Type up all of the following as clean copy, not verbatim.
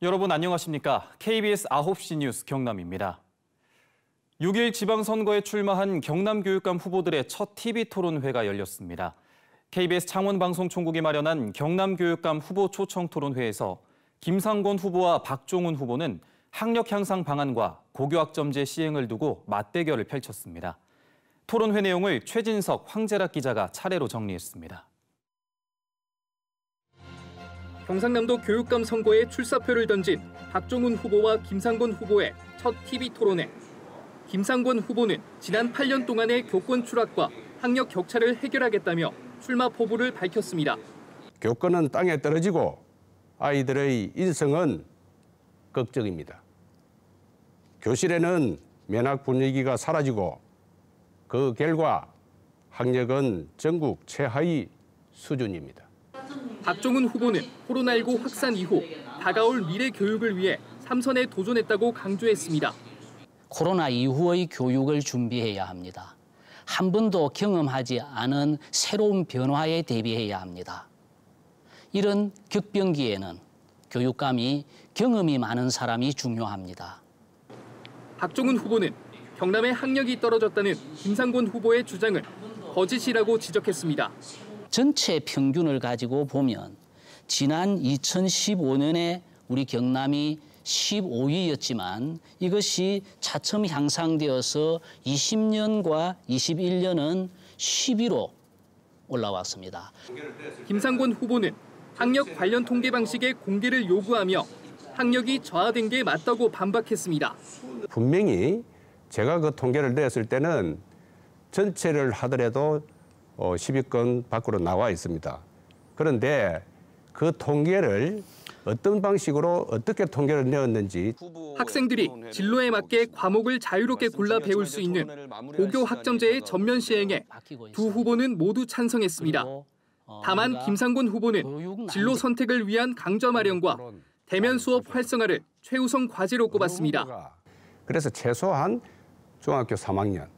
여러분 안녕하십니까? KBS 9시 뉴스 경남입니다. 6일 지방선거에 출마한 경남교육감 후보들의 첫 TV토론회가 열렸습니다. KBS 창원방송총국이 마련한 경남교육감 후보 초청토론회에서 김상곤 후보와 박종훈 후보는 학력 향상 방안과 고교학점제 시행을 두고 맞대결을 펼쳤습니다. 토론회 내용을 최진석, 황재락 기자가 차례로 정리했습니다. 경상남도 교육감 선거에 출사표를 던진 박종훈 후보와 김상곤 후보의 첫 TV토론회. 김상곤 후보는 지난 8년 동안의 교권 추락과 학력 격차를 해결하겠다며 출마 포부를 밝혔습니다. 교권은 땅에 떨어지고 아이들의 인성은 걱정입니다. 교실에는 면학 분위기가 사라지고 그 결과 학력은 전국 최하위 수준입니다. 박종훈 후보는 코로나19 확산 이후 다가올 미래 교육을 위해 3선에 도전했다고 강조했습니다. 코로나 이후의 교육을 준비해야 합니다. 한 번도 경험하지 않은 새로운 변화에 대비해야 합니다. 이런 격변기에는 교육감이 경험이 많은 사람이 중요합니다. 박종훈 후보는 경남의 학력이 떨어졌다는 김상곤 후보의 주장을 거짓이라고 지적했습니다. 전체 평균을 가지고 보면 지난 2015년에 우리 경남이 15위였지만 이것이 차츰 향상되어서 20년과 21년은 10위로 올라왔습니다. 김상곤 후보는 학력 관련 통계 방식의 공개를 요구하며 학력이 저하된 게 맞다고 반박했습니다. 분명히 제가 그 통계를 내었을 때는 전체를 하더라도 10위권 밖으로 나와 있습니다. 그런데 그 통계를 어떤 방식으로 어떻게 통계를 내었는지 학생들이 진로에 맞게 과목을 자유롭게 골라 배울 수 있는 고교 학점제의 전면 시행에 두 후보는 모두 찬성했습니다. 다만 김상곤 후보는 진로 선택을 위한 강좌 마련과 대면 수업 활성화를 최우선 과제로 꼽았습니다. 그래서 최소한 중학교 3학년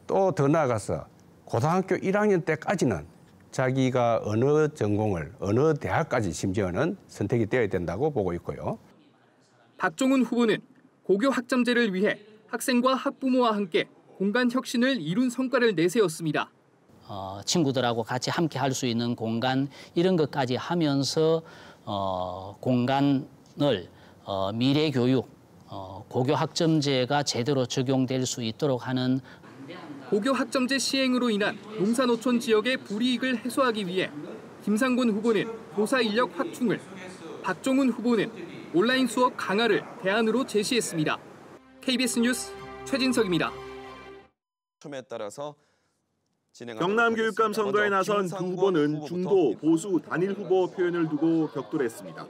또 더 나아가서 고등학교 1학년 때까지는 자기가 어느 전공을, 어느 대학까지 심지어는 선택이 되어야 된다고 보고 있고요. 박종훈 후보는 고교 학점제를 위해 학생과 학부모와 함께 공간 혁신을 이룬 성과를 내세웠습니다. 친구들하고 같이 함께 할 수 있는 공간 이런 것까지 하면서 공간을 미래 교육, 고교 학점제가 제대로 적용될 수 있도록 하는 고교 학점제 시행으로 인한 농사노촌 지역의 불이익을 해소하기 위해 김상곤 후보는 교사 인력 확충을, 박종훈 후보는 온라인 수업 강화를 대안으로 제시했습니다. KBS 뉴스 최진석입니다. 경남 교육감 선거에 나선 두 후보는 중도, 보수, 단일 후보 표현을 두고 격돌했습니다.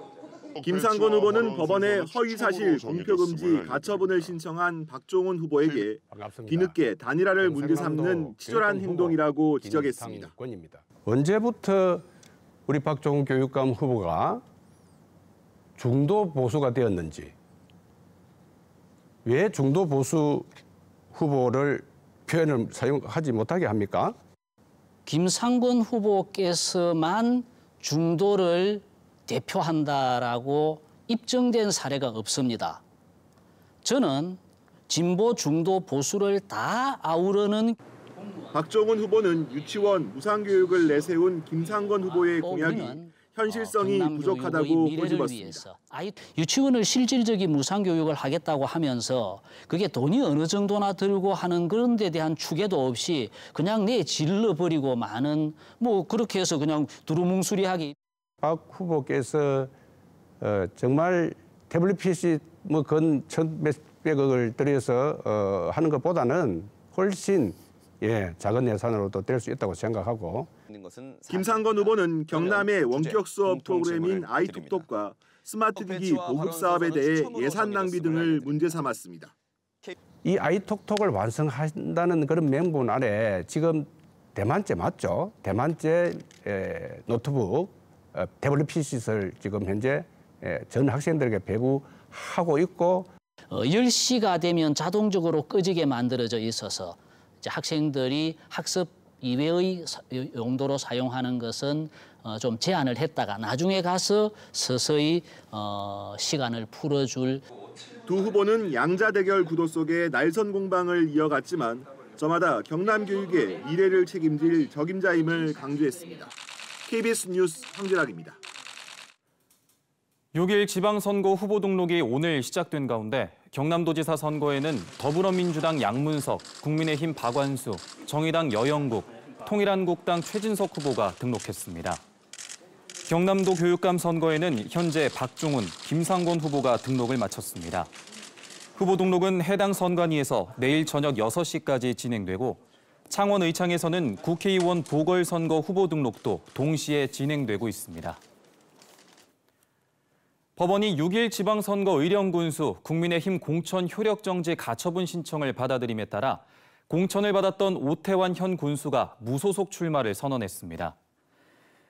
김상곤 후보는 법원에 허위사실 공표금지 가처분을 신청한 박종훈 후보에게 뒤늦게 단일화를 문제 삼는 치졸한 행동이라고 지적했습니다. 언제부터 우리 박종훈 교육감 후보가 중도 보수가 되었는지, 왜 중도 보수 후보를 표현을 사용하지 못하게 합니까? 김상곤 후보께서만 중도를 대표한다라고 입증된 사례가 없습니다. 저는 진보, 중도, 보수를 다 아우르는 박종훈 후보는 유치원 무상교육을 내세운 김상곤 후보의 공약이 현실성이 부족하다고 꼬집었습니다. 유치원을 실질적인 무상교육을 하겠다고 하면서 그게 돈이 어느 정도나 들고 하는 그런 데 대한 추계도 없이 그냥 질러버리고 마는 그렇게 해서 그냥 두루뭉술이하게. 박 후보께서 정말 WPC 건 천몇백억을 들여서 하는 것보다는 훨씬 작은 예산으로도 될 수 있다고 생각하고. 김상곤 후보는 경남의 원격 수업 프로그램인 아이톡톡과 스마트기기 보급 사업에 대해 예산 낭비 등을 문제 삼았습니다. 이 아이톡톡을 완성한다는 그런 명분 아래 지금 대만제 맞죠? 대만제 노트북 WPC를 지금 현재 전 학생들에게 배부하고 있고 10시가 되면 자동적으로 꺼지게 만들어져 있어서 이제 학생들이 학습 이외의 용도로 사용하는 것은 좀 제한을 했다가 나중에 가서 서서히 시간을 풀어줄. 두 후보는 양자 대결 구도 속에 날선 공방을 이어갔지만 저마다 경남교육의 미래를 책임질 적임자임을 강조했습니다. KBS 뉴스 황진학입니다. 6일 지방선거 후보 등록이 오늘 시작된 가운데 경남도지사 선거에는 더불어민주당 양문석, 국민의힘 박완수, 정의당 여영국, 통일한국당 최진석 후보가 등록했습니다. 경남도 교육감 선거에는 현재 박종훈, 김상곤 후보가 등록을 마쳤습니다. 후보 등록은 해당 선관위에서 내일 저녁 6시까지 진행되고 창원 의창에서는 국회의원 보궐선거 후보 등록도 동시에 진행되고 있습니다. 법원이 6일 지방선거 의령군수 국민의힘 공천 효력정지 가처분 신청을 받아들임에 따라 공천을 받았던 오태환 현 군수가 무소속 출마를 선언했습니다.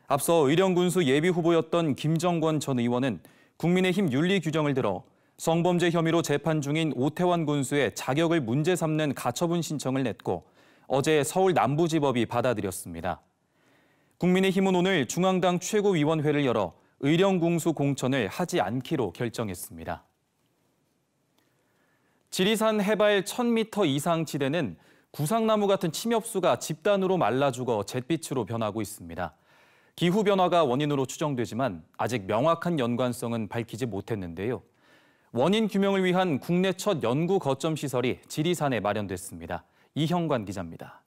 앞서 의령군수 예비후보였던 김정권 전 의원은 국민의힘 윤리 규정을 들어 성범죄 혐의로 재판 중인 오태환 군수의 자격을 문제 삼는 가처분 신청을 냈고 어제 서울 남부지법이 받아들였습니다. 국민의힘은 오늘 중앙당 최고위원회를 열어 의령군수 공천을 하지 않기로 결정했습니다. 지리산 해발 1000m 이상 지대는 구상나무 같은 침엽수가 집단으로 말라 죽어 잿빛으로 변하고 있습니다. 기후변화가 원인으로 추정되지만 아직 명확한 연관성은 밝히지 못했는데요. 원인 규명을 위한 국내 첫 연구 거점 시설이 지리산에 마련됐습니다. 이형관 기자입니다.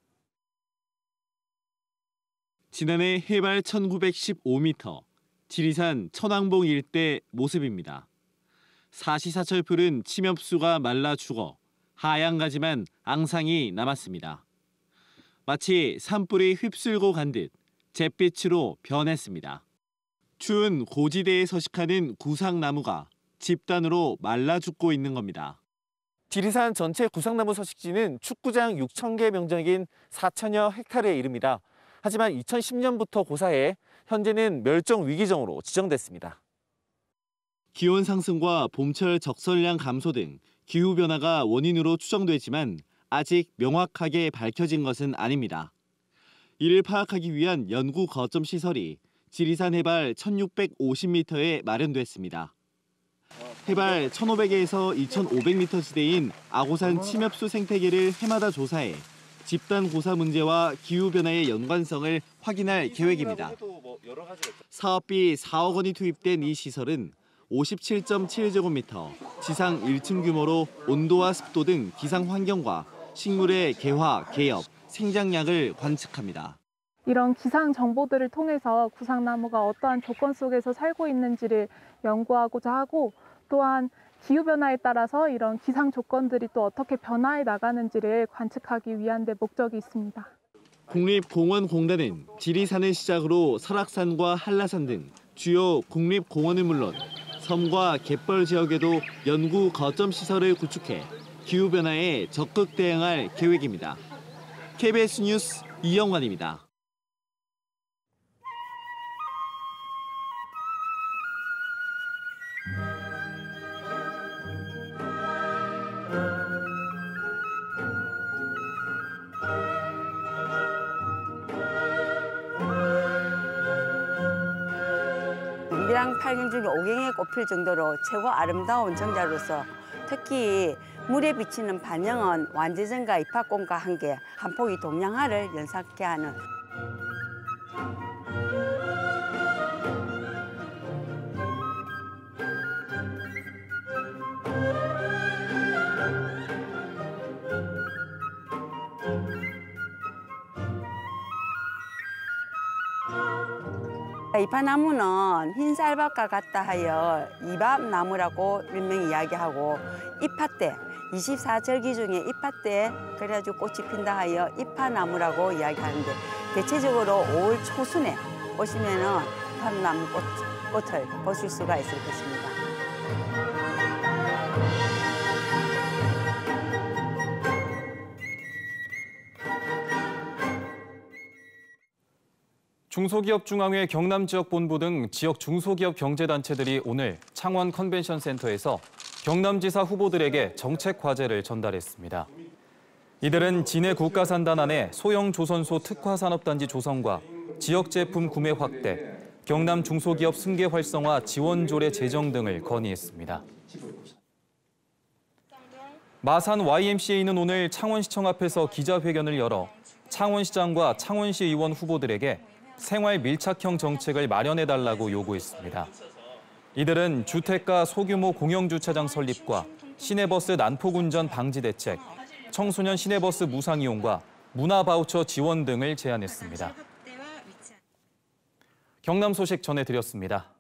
지난해 해발 1915m, 지리산 천왕봉 일대 모습입니다. 사시사철 푸른 침엽수가 말라 죽어 하얀 가지만 앙상이 남았습니다. 마치 산불이 휩쓸고 간 듯 잿빛으로 변했습니다. 추운 고지대에 서식하는 구상나무가 집단으로 말라 죽고 있는 겁니다. 지리산 전체 구상나무 서식지는 축구장 6,000개 면적인 4,000여 헥타르에 이릅니다. 하지만 2010년부터 고사해 현재는 멸종 위기종으로 지정됐습니다. 기온 상승과 봄철 적설량 감소 등 기후변화가 원인으로 추정되지만 아직 명확하게 밝혀진 것은 아닙니다. 이를 파악하기 위한 연구 거점 시설이 지리산 해발 1650m에 마련됐습니다. 해발 1500에서 2500m 지대인 아고산 침엽수 생태계를 해마다 조사해 집단 고사 문제와 기후변화의 연관성을 확인할 계획입니다. 사업비 4억 원이 투입된 이 시설은 57.7제곱미터, 지상 1층 규모로 온도와 습도 등 기상 환경과 식물의 개화, 개엽, 생장량을 관측합니다. 이런 기상 정보들을 통해서 구상나무가 어떠한 조건 속에서 살고 있는지를 연구하고자 하고 또한 기후변화에 따라서 이런 기상 조건들이 또 어떻게 변화해 나가는지를 관측하기 위한 데 목적이 있습니다. 국립공원공단은 지리산을 시작으로 설악산과 한라산 등 주요 국립공원은 물론 섬과 갯벌 지역에도 연구 거점 시설을 구축해 기후변화에 적극 대응할 계획입니다. KBS 뉴스 이영관입니다. 밀양 8경 중에 5경에 꼽힐 정도로 최고 아름다운 정자로서 특히 물에 비치는 반영은 완제전과 입학공과 함께 한 폭의 동양화를 연상케 하는 이파나무는 흰쌀밥과 같다 하여 이밥나무라고 일명 이야기하고 이파때 24절기 중에 이파때 그래가지고 꽃이 핀다 하여 이파나무라고 이야기하는데 대체적으로 5월 초순에 오시면은 이파나무 꽃을 보실 수가 있을 것입니다. 중소기업중앙회 경남지역본부 등 지역 중소기업 경제단체들이 오늘 창원 컨벤션센터에서 경남지사 후보들에게 정책 과제를 전달했습니다. 이들은 진해 국가산단 안에 소형 조선소 특화산업단지 조성과 지역 제품 구매 확대, 경남 중소기업 승계 활성화 지원 조례 제정 등을 건의했습니다. 마산 YMCA는 오늘 창원시청 앞에서 기자회견을 열어 창원시장과 창원시 의원 후보들에게 생활 밀착형 정책을 마련해달라고 요구했습니다. 이들은 주택가 소규모 공영주차장 설립과 시내버스 난폭운전 방지 대책, 청소년 시내버스 무상 이용과 문화바우처 지원 등을 제안했습니다. 경남 소식 전해드렸습니다.